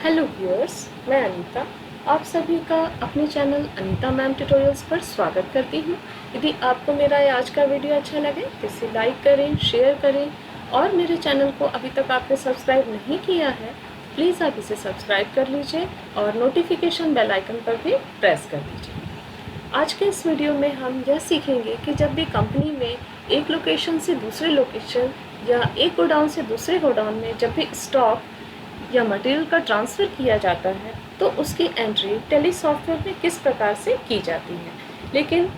Hello viewers, मैं अनीता आप सभी का अपने चैनल अनीता मैम ट्यूटोरियल्स पर स्वागत करती हूँ। यदि आपको मेरा ये आज का वीडियो अच्छा लगे तो इसे लाइक करें, शेयर करें और मेरे चैनल को अभी तक आपने सब्सक्राइब नहीं किया है प्लीज़ आप इसे सब्सक्राइब कर लीजिए और नोटिफिकेशन बेल आइकन पर भी प्रेस कर दीजिए। आज के इस वीडियो में हम यह सीखेंगे कि जब भी कंपनी में एक लोकेशन से दूसरे लोकेशन या एक गोडाउन से दूसरे गोडाउन में जब भी स्टॉक या मटेरियल का ट्रांसफ़र किया जाता है तो उसकी एंट्री टैली सॉफ्टवेयर में किस प्रकार से की जाती है। लेकिन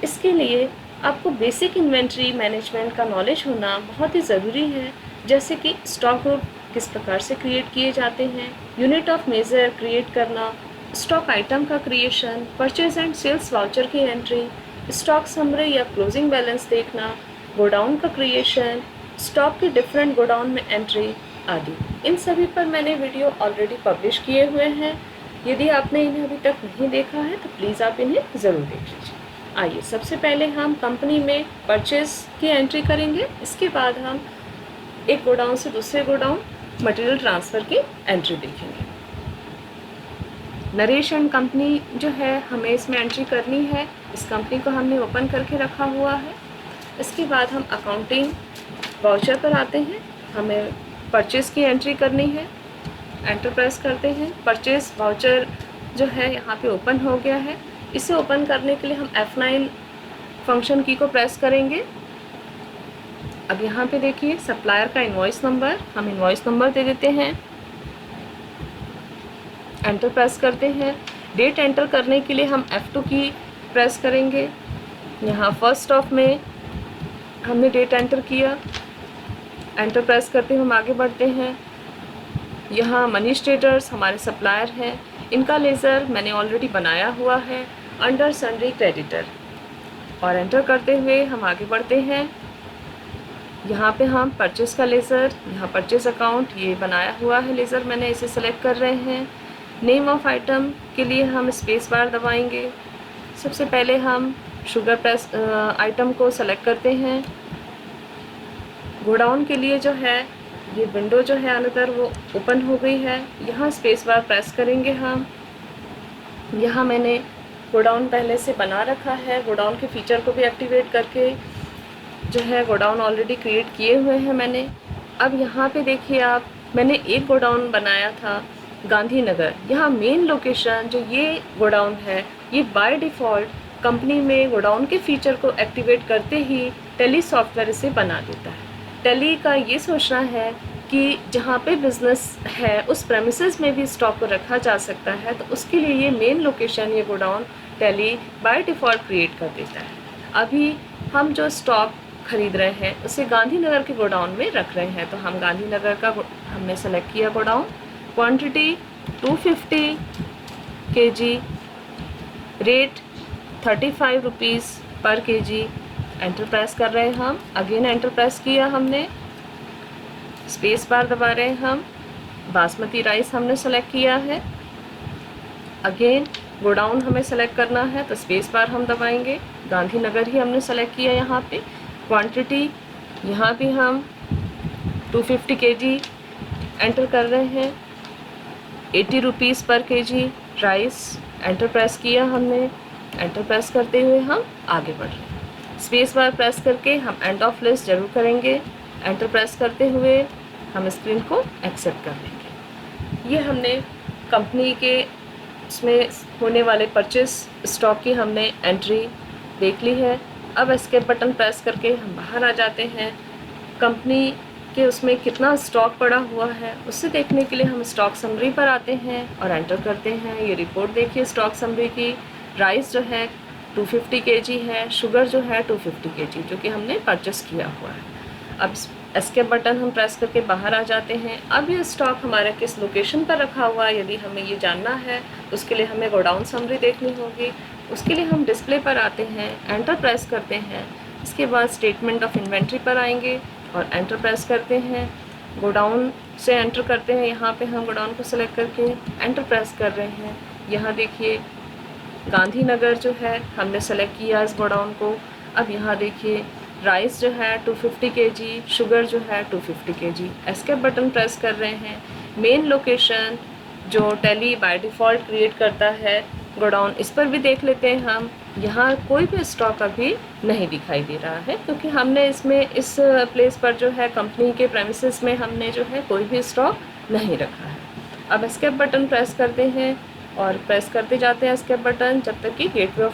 इसके लिए आपको बेसिक इन्वेंट्री मैनेजमेंट का नॉलेज होना बहुत ही ज़रूरी है, जैसे कि स्टॉक ग्रुप किस प्रकार से क्रिएट किए जाते हैं, यूनिट ऑफ मेजर क्रिएट करना, स्टॉक आइटम का creation, purchase and sales voucher की एंट्री, स्टॉक समरी या क्लोजिंग बैलेंस देखना, गोडाउन का क्रिएशन, स्टॉक की डिफरेंट गोडाउन में एंट्री आदि। इन सभी पर मैंने वीडियो ऑलरेडी पब्लिश किए हुए हैं। यदि आपने इन्हें अभी तक नहीं देखा है तो प्लीज़ आप इन्हें ज़रूर देख लीजिए। आइए सबसे पहले हम कंपनी में परचेज की एंट्री करेंगे, इसके बाद हम एक गोडाउन से दूसरे गोडाउन मटेरियल ट्रांसफ़र की एंट्री देखेंगे। नरेश एंड कंपनी जो है हमें इसमें एंट्री करनी है, इस कंपनी को हमने ओपन करके रखा हुआ है। इसके बाद हम अकाउंटिंग वाउचर पर आते हैं, हमें परचेज़ की एंट्री करनी है, एंटर प्रेस करते हैं। परचेज़ वाउचर जो है यहाँ पे ओपन हो गया है। इसे ओपन करने के लिए हम F9 फंक्शन की को प्रेस करेंगे। अब यहाँ पे देखिए सप्लायर का इनवॉइस नंबर, हम इनवॉइस नंबर दे देते हैं, एंटर प्रेस करते हैं। डेट एंटर करने के लिए हम F2 की प्रेस करेंगे। यहाँ फर्स्ट ऑफ में हमने डेट एंटर किया, एंटर प्रेस करते हुए हम आगे बढ़ते हैं। यहाँ मनी स्टेटस हमारे सप्लायर हैं, इनका लेज़र मैंने ऑलरेडी बनाया हुआ है अंडर सन्ड्री क्रेडिटर, और एंटर करते हुए हम आगे बढ़ते हैं। यहाँ पे हम परचेज़ का लेज़र, यहाँ परचेज़ अकाउंट ये बनाया हुआ है लेज़र मैंने, इसे सेलेक्ट कर रहे हैं। नेम ऑफ आइटम के लिए हम स्पेस बार दबाएंगे। सबसे पहले हम शुगर प्रेस आइटम को सेलेक्ट करते हैं। गोडाउन के लिए जो है ये विंडो जो है अनदर वो ओपन हो गई है, यहाँ स्पेस बार प्रेस करेंगे हम। यहाँ मैंने गोडाउन पहले से बना रखा है, गोडाउन के फीचर को भी एक्टिवेट करके जो है गोडाउन ऑलरेडी क्रिएट किए हुए हैं मैंने। अब यहाँ पे देखिए आप, मैंने एक गोडाउन बनाया था गांधीनगर, यहाँ मेन लोकेशन जो ये गोडाउन है ये बाय डिफ़ॉल्ट कंपनी में गोडाउन के फीचर को एक्टिवेट करते ही टैली सॉफ्टवेयर इसे बना देता है। टैली का ये सोचना है कि जहाँ पे बिज़नेस है उस प्रेमिसेस में भी स्टॉक को रखा जा सकता है, तो उसके लिए ये मेन लोकेशन ये godown tally by default create कर देता है। अभी हम जो स्टॉक खरीद रहे हैं उसे गांधीनगर के गोडाउन में रख रहे हैं, तो हम गांधीनगर का हमने सेलेक्ट किया godown. Quantity 250 kg, rate 35 rupees पर kg, एंटर प्रेस कर रहे हैं हम। अगेन एंटर प्रेस किया हमने, स्पेस बार दबा रहे हैं हम। बासमती राइस हमने सेलेक्ट किया है। अगेन गोडाउन हमें सेलेक्ट करना है तो स्पेस बार हम दबाएंगे, गांधीनगर ही हमने सेलेक्ट किया यहाँ पे। क्वांटिटी यहाँ भी हम 250 kg एंटर कर रहे हैं, 80 रुपीज़ पर kg राइस, एंटर प्रेस किया हमने। एंटर प्रेस करते हुए हम आगे बढ़ रहे हैं। स्पेस बार प्रेस करके हम एंड ऑफ लिस्ट जरूर करेंगे। एंटर प्रेस करते हुए हम स्क्रीन को एक्सेप्ट कर लेंगे। ये हमने कंपनी के इसमें होने वाले परचेस स्टॉक की हमने एंट्री देख ली है। अब एस्केप बटन प्रेस करके हम बाहर आ जाते हैं। कंपनी के उसमें कितना स्टॉक पड़ा हुआ है उससे देखने के लिए हम स्टॉक समरी पर आते हैं और एंटर करते हैं। ये रिपोर्ट देखिए स्टॉक समरी की, राइस जो है 250 kg है, शुगर जो है 250 kg जो कि हमने परचेस किया हुआ है। अब एस्केप बटन हम प्रेस करके बाहर आ जाते हैं। अब ये स्टॉक हमारा किस लोकेशन पर रखा हुआ है यदि हमें ये जानना है, उसके लिए हमें गोडाउन समरी देखनी होगी। उसके लिए हम डिस्प्ले पर आते हैं, एंटर प्रेस करते हैं। इसके बाद स्टेटमेंट ऑफ इन्वेंट्री पर आएंगे और एंटर प्रेस करते हैं। गोडाउन से एंटर करते हैं, यहाँ पे हम गोडाउन को सेलेक्ट करके एंटर प्रेस कर रहे हैं। यहाँ देखिए गांधीनगर जो है हमने सेलेक्ट किया इस गोडाउन को। अब यहाँ देखिए राइस जो है 250 kg, शुगर जो है 250 kg। एस्केप बटन प्रेस कर रहे हैं। मेन लोकेशन जो टैली बाय डिफ़ॉल्ट क्रिएट करता है गोडाउन, इस पर भी देख लेते हैं हम। यहाँ कोई भी स्टॉक अभी नहीं दिखाई दे रहा है क्योंकि हमने इसमें इस प्लेस पर जो है कंपनी के प्रेमिसेस में हमने जो है कोई भी स्टॉक नहीं रखा है। अब एस्केप बटन प्रेस करते हैं और प्रेस करते जाते हैं एस्केप बटन जब तक कि gateway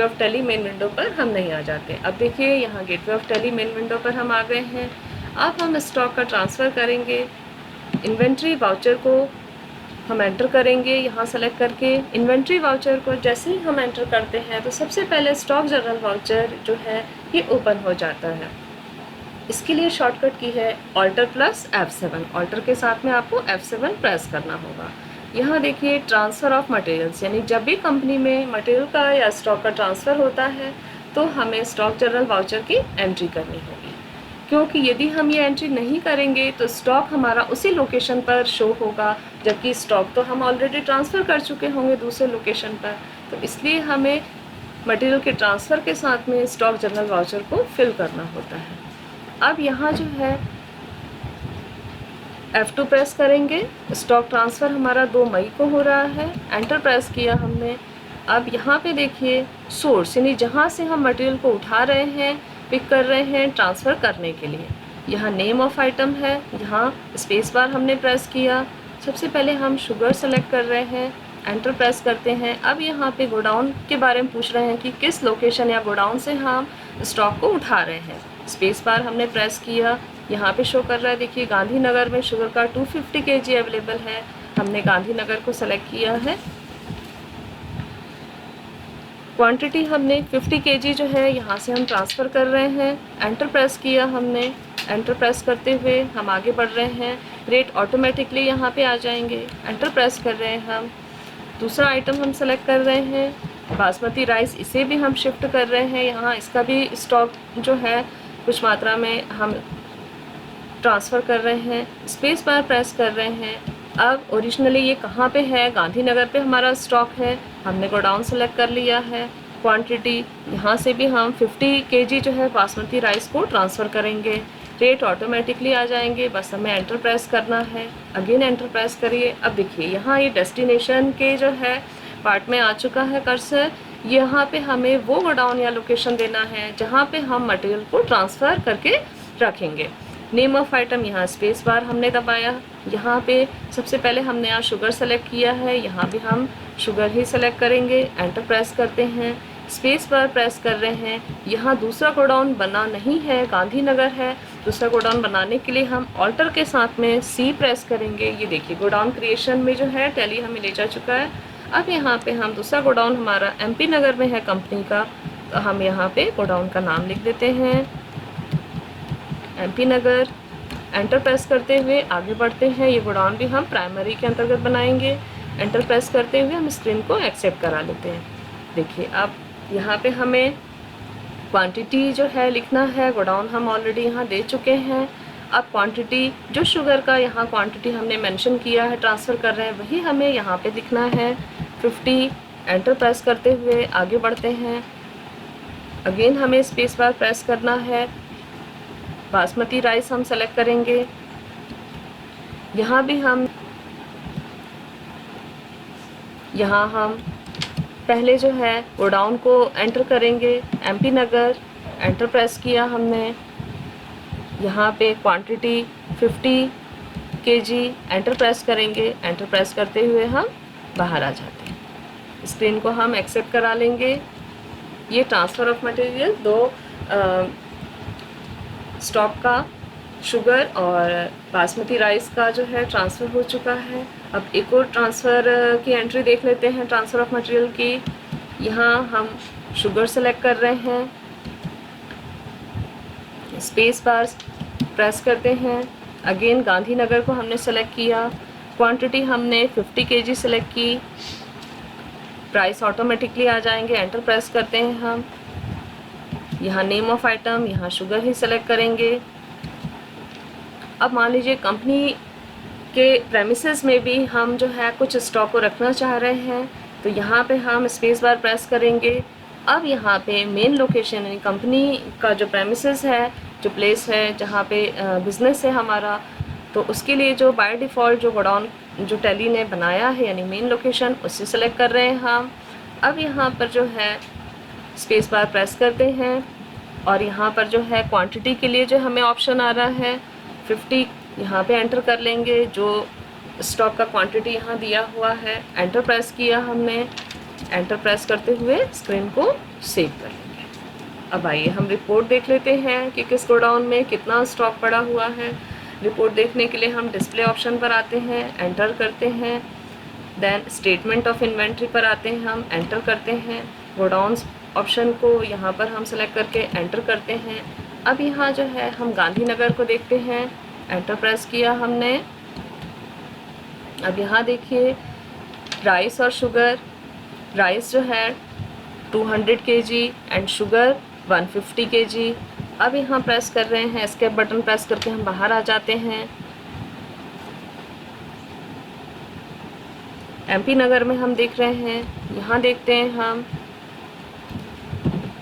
of tally main window पर हम नहीं आ जाते। अब देखिए यहाँ gateway of tally main window पर हम आ गए हैं। अब हम स्टॉक का ट्रांसफ़र करेंगे। इन्वेंट्री वाउचर को हम एंटर करेंगे यहाँ सेलेक्ट करके। इन्वेंट्री वाउचर को जैसे ही हम एंटर करते हैं तो सबसे पहले स्टॉक जनरल वाउचर जो है ये ओपन हो जाता है। इसके लिए शॉर्टकट की है ऑल्टर प्लस F7। ऑल्टर के साथ में आपको F7 प्रेस करना होगा। यहाँ देखिए ट्रांसफ़र ऑफ मटेरियल्स, यानी जब भी कंपनी में मटेरियल का या स्टॉक का ट्रांसफ़र होता है तो हमें स्टॉक जनरल वाउचर की एंट्री करनी होगी, क्योंकि यदि हम ये एंट्री नहीं करेंगे तो स्टॉक हमारा उसी लोकेशन पर शो होगा, जबकि स्टॉक तो हम ऑलरेडी ट्रांसफ़र कर चुके होंगे दूसरे लोकेशन पर। तो इसलिए हमें मटेरियल के ट्रांसफ़र के साथ में स्टॉक जनरल वाउचर को फिल करना होता है। अब यहाँ जो है F2 प्रेस करेंगे। स्टॉक ट्रांसफ़र हमारा 2 मई को हो रहा है। एंटर प्रेस किया हमने। अब यहाँ पे देखिए सोर्स, यानी जहाँ से हम मटेरियल को उठा रहे हैं, पिक कर रहे हैं ट्रांसफ़र करने के लिए, यहाँ नेम ऑफ़ आइटम है। यहाँ स्पेस बार हमने प्रेस किया। सबसे पहले हम शुगर सेलेक्ट कर रहे हैं। एंटर प्रेस करते हैं। अब यहाँ पे गोडाउन के बारे में पूछ रहे हैं कि किस लोकेशन या गोडाउन से हम स्टॉक को उठा रहे हैं। स्पेस बार हमने प्रेस किया। यहाँ पे शो कर रहा है देखिए गांधीनगर में शुगर का 250 kg अवेलेबल है। हमने गांधीनगर को सेलेक्ट किया है। क्वांटिटी हमने 50 kg जो है यहाँ से हम ट्रांसफ़र कर रहे हैं। एंटर प्रेस किया हमने। एंटर प्रेस करते हुए हम आगे बढ़ रहे हैं। रेट ऑटोमेटिकली यहाँ पे आ जाएंगे। एंटर प्रेस कर रहे हैं हम। दूसरा आइटम हम सेलेक्ट कर रहे हैं बासमती राइस, इसे भी हम शिफ्ट कर रहे हैं। यहाँ इसका भी स्टॉक जो है कुछ मात्रा में हम ट्रांसफ़र कर रहे हैं। स्पेस बार प्रेस कर रहे हैं। अब ओरिजिनली ये कहाँ पे है, गांधीनगर पे हमारा स्टॉक है। हमने गोडाउन सेलेक्ट कर लिया है। क्वांटिटी यहाँ से भी हम 50 kg जो है बासमती राइस को ट्रांसफ़र करेंगे। रेट ऑटोमेटिकली आ जाएंगे, बस हमें एंटर प्रेस करना है। अगेन एंटर प्रेस करिए। अब देखिए यहाँ ये डेस्टिनेशन के जो है पार्ट में आ चुका है कर्सर। यहाँ पे हमें वो गोडाउन या लोकेशन देना है जहाँ पे हम मटेरियल को ट्रांसफ़र करके रखेंगे। नेम ऑफ़ आइटम, यहाँ स्पेस बार हमने दबाया। यहाँ पे सबसे पहले हमने यहाँ शुगर सेलेक्ट किया है, यहाँ भी हम शुगर ही सेलेक्ट करेंगे। एंटर प्रेस करते हैं। स्पेस बार प्रेस कर रहे हैं। यहाँ दूसरा गोडाउन बना नहीं है, गांधीनगर है। दूसरा गोडाउन बनाने के लिए हम ऑल्टर के साथ में C प्रेस करेंगे। ये देखिए गोडाउन क्रिएशन में जो है टैली हमें ले जा चुका है। अब यहाँ पे हम दूसरा गोडाउन हमारा MP नगर में है कंपनी का, तो हम यहाँ पे गोडाउन का नाम लिख देते हैं MP नगर। एंटर प्रेस करते हुए आगे बढ़ते हैं। ये गोडाउन भी हम प्राइमरी के अंतर्गत बनाएंगे। एंटर प्रेस करते हुए हम स्क्रीन को एक्सेप्ट करा लेते हैं। देखिए अब यहाँ पे हमें क्वांटिटी जो है लिखना है। गोडाउन हम ऑलरेडी यहाँ दे चुके हैं। अब क्वांटिटी जो शुगर का यहाँ क्वांटिटी हमने मेंशन किया है ट्रांसफ़र कर रहे हैं, वही हमें यहाँ पे दिखना है 50। एंटर प्रेस करते हुए आगे बढ़ते हैं। अगेन हमें स्पेस बार प्रेस करना है। बासमती राइस हम सेलेक्ट करेंगे। यहाँ भी हम पहले जो है गोडाउन को एंटर करेंगे MP नगर। एंटर प्रेस किया हमने। यहाँ पे क्वांटिटी 50 kg। एंटर प्रेस करेंगे। एंटर प्रेस करते हुए हम बाहर आ जाते हैं। स्क्रीन को हम एक्सेप्ट करा लेंगे। ये ट्रांसफ़र ऑफ मटेरियल 2 स्टॉक का शुगर और बासमती राइस का जो है ट्रांसफ़र हो चुका है। अब एक और ट्रांसफ़र की एंट्री देख लेते हैं ट्रांसफ़र ऑफ मटेरियल की। यहाँ हम शुगर सेलेक्ट कर रहे हैं। स्पेस बार प्रेस करते हैं। अगेन गांधीनगर को हमने सेलेक्ट किया। क्वांटिटी हमने 50 kg सेलेक्ट की। प्राइस ऑटोमेटिकली आ जाएंगे। एंटर प्रेस करते हैं हम। यहाँ नेम ऑफ़ आइटम, यहाँ शुगर ही सेलेक्ट करेंगे। अब मान लीजिए कंपनी के प्रेमिसेस में भी हम जो है कुछ स्टॉक को रखना चाह रहे हैं, तो यहाँ पे हम स्पेस बार प्रेस करेंगे। अब यहाँ पे मेन लोकेशन यानी कंपनी का जो प्रेमिसेस है, जो प्लेस है जहाँ पे बिज़नेस है हमारा, तो उसके लिए जो बाय डिफ़ॉल्ट जो गोडाउन जो टैली ने बनाया है यानी मेन लोकेशन, उसे सेलेक्ट कर रहे हैं हम। अब यहाँ पर जो है स्पेस बार प्रेस करते हैं और यहाँ पर जो है क्वांटिटी के लिए जो हमें ऑप्शन आ रहा है 50, यहाँ पे एंटर कर लेंगे। जो स्टॉक का क्वांटिटी यहाँ दिया हुआ है, एंटर प्रेस किया हमने। एंटर प्रेस करते हुए स्क्रीन को सेव कर लेंगे। अब आइए हम रिपोर्ट देख लेते हैं कि किस गोडाउन में कितना स्टॉक पड़ा हुआ है। रिपोर्ट देखने के लिए हम डिस्प्ले ऑप्शन पर आते हैं, एंटर करते हैं। देन स्टेटमेंट ऑफ इन्वेंट्री पर आते हैं, हम एंटर करते हैं। गोडाउन्स ऑप्शन को यहाँ पर हम सेलेक्ट करके एंटर करते हैं। अब यहाँ जो है हम गांधीनगर को देखते हैं, एंटर प्रेस किया हमने। अब यहाँ देखिए राइस और शुगर, राइस जो है 200 kg एंड शुगर 150 kg। अब यहाँ प्रेस कर रहे हैं, एस्केप बटन प्रेस करके हम बाहर आ जाते हैं। एमपी नगर में हम देख रहे हैं, यहाँ देखते हैं हम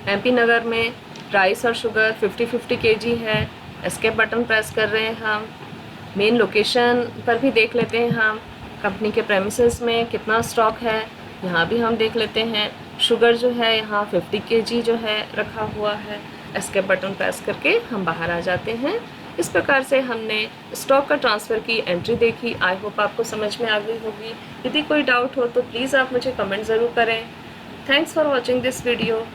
एमपी नगर में राइस और शुगर 50-50 kg है। एस्केप बटन प्रेस कर रहे हैं हम। मेन लोकेशन पर भी देख लेते हैं हम, कंपनी के प्रेमिसेस में कितना स्टॉक है, यहाँ भी हम देख लेते हैं। शुगर जो है यहाँ 50 kg जो है रखा हुआ है। एस्केप बटन प्रेस करके हम बाहर आ जाते हैं। इस प्रकार से हमने स्टॉक का ट्रांसफ़र की एंट्री देखी। आई होप आपको समझ में आ गई होगी। यदि कोई डाउट हो तो प्लीज़ आप मुझे कमेंट ज़रूर करें। Thanks for watching this video.